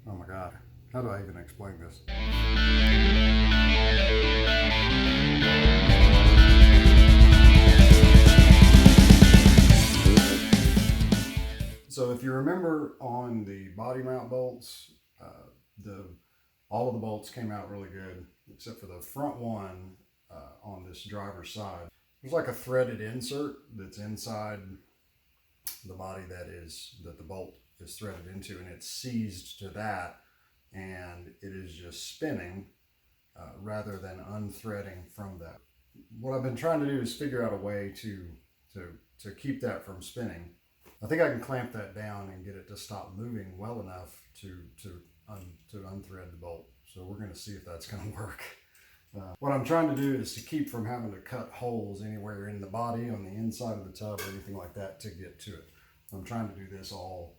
Oh my God, how do I even explain this? So if you remember on the body mount bolts, all of the bolts came out really good, except for the front one on this driver's side. There's like a threaded insert that's inside the body that the bolt is threaded into, and it's seized to that, and it is just spinning rather than unthreading from that. What I've been trying to do is figure out a way to keep that from spinning. I think I can clamp that down and get it to stop moving well enough to unthread the bolt. So we're going to see if that's going to work. What I'm trying to do is to keep from having to cut holes anywhere in the body, on the inside of the tub, or anything like that to get to it. I'm trying to do this all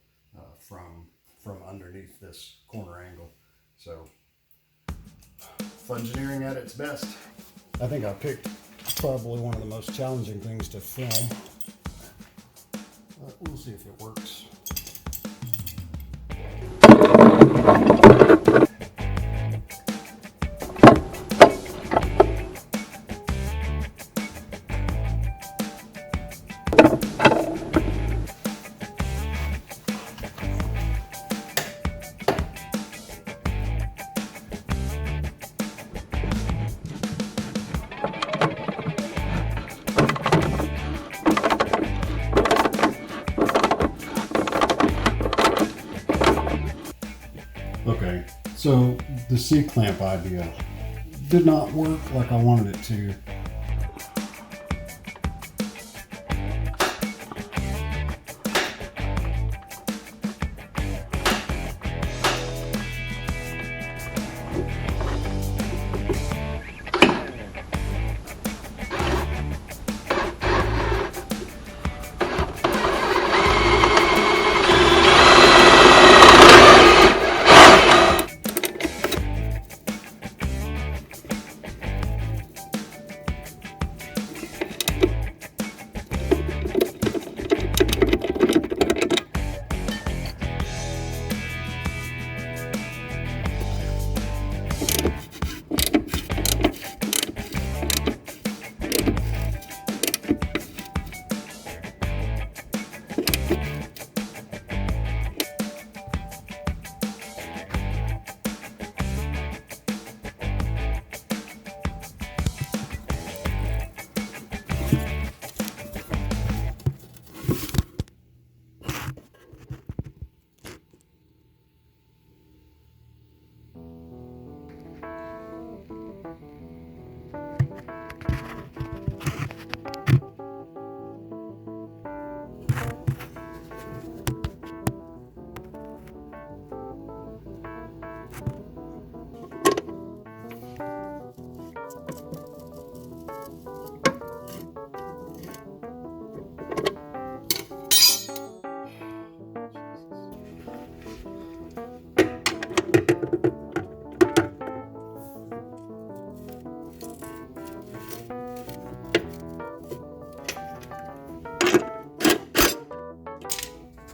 from underneath this corner angle. So engineering at its best. I think I picked probably one of the most challenging things to film. We'll see if it works. Okay, so the C-clamp idea did not work like I wanted it to.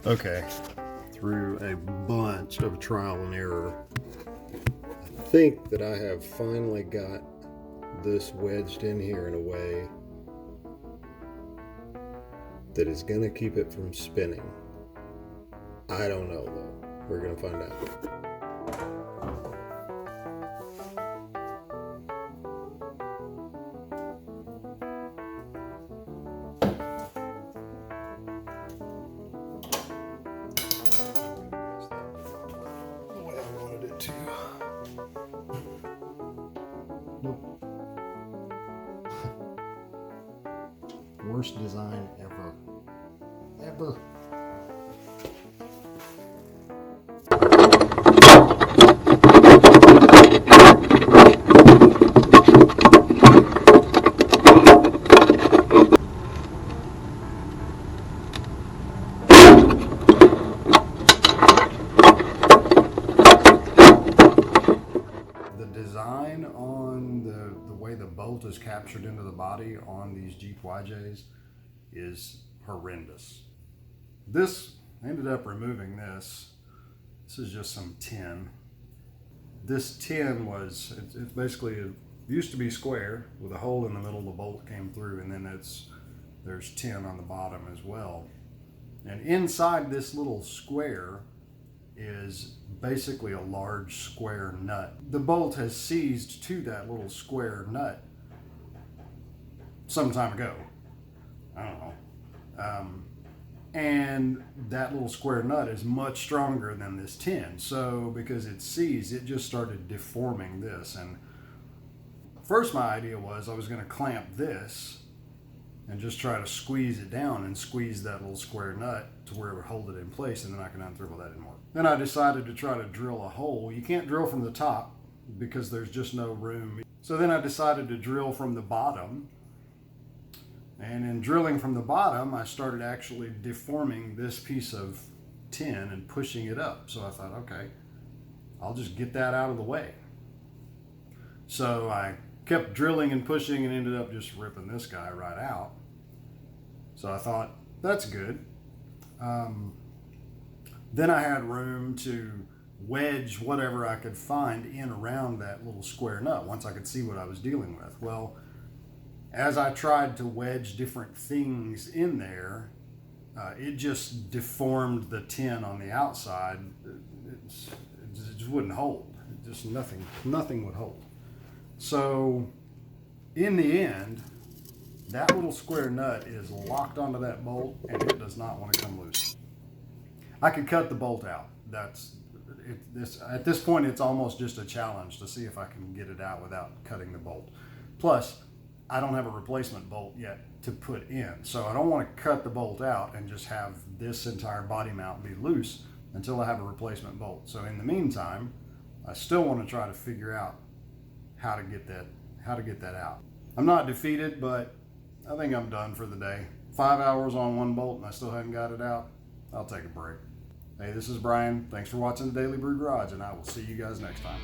Okay, through a bunch of trial and error, I think that I have finally got this wedged in here in a way that is going to keep it from spinning. I don't know though. We're going to find out. Worst design ever. Ever. The design on the way the bolt is captured into the body on these Jeep YJs is horrendous. This, I ended up removing this This is just some tin. This tin was, it's basically, it used to be square with a hole in the middle, the bolt came through, and then there's tin on the bottom as well. And inside this little square is basically a large square nut. The bolt has seized to that little square nut some time ago. I don't know. And that little square nut is much stronger than this tin. So because it's seized, it just started deforming this. And first my idea was I was going to clamp this and just try to squeeze it down and squeeze that little square nut to where it would hold it in place, and then I can unthreadle that anymore. Then I decided to try to drill a hole. You can't drill from the top because there's just no room. So then I decided to drill from the bottom. And in drilling from the bottom, I started actually deforming this piece of tin and pushing it up. So I thought, okay, I'll just get that out of the way. So I kept drilling and pushing and ended up just ripping this guy right out. So I thought, that's good. Then I had room to wedge whatever I could find in around that little square nut once I could see what I was dealing with. Well, as I tried to wedge different things in there, it just deformed the tin on the outside. It just wouldn't hold. Just nothing would hold. So in the end, that little square nut is locked onto that bolt and it does not want to come loose. I could cut the bolt out. At this point, it's almost just a challenge to see if I can get it out without cutting the bolt. Plus, I don't have a replacement bolt yet to put in. So I don't want to cut the bolt out and just have this entire body mount be loose until I have a replacement bolt. So in the meantime, I still want to try to figure out how to get that out. I'm not defeated, but I think I'm done for the day. 5 hours on one bolt and I still haven't got it out. I'll take a break. Hey, this is Brian. Thanks for watching the Daily Brew Garage, and I will see you guys next time.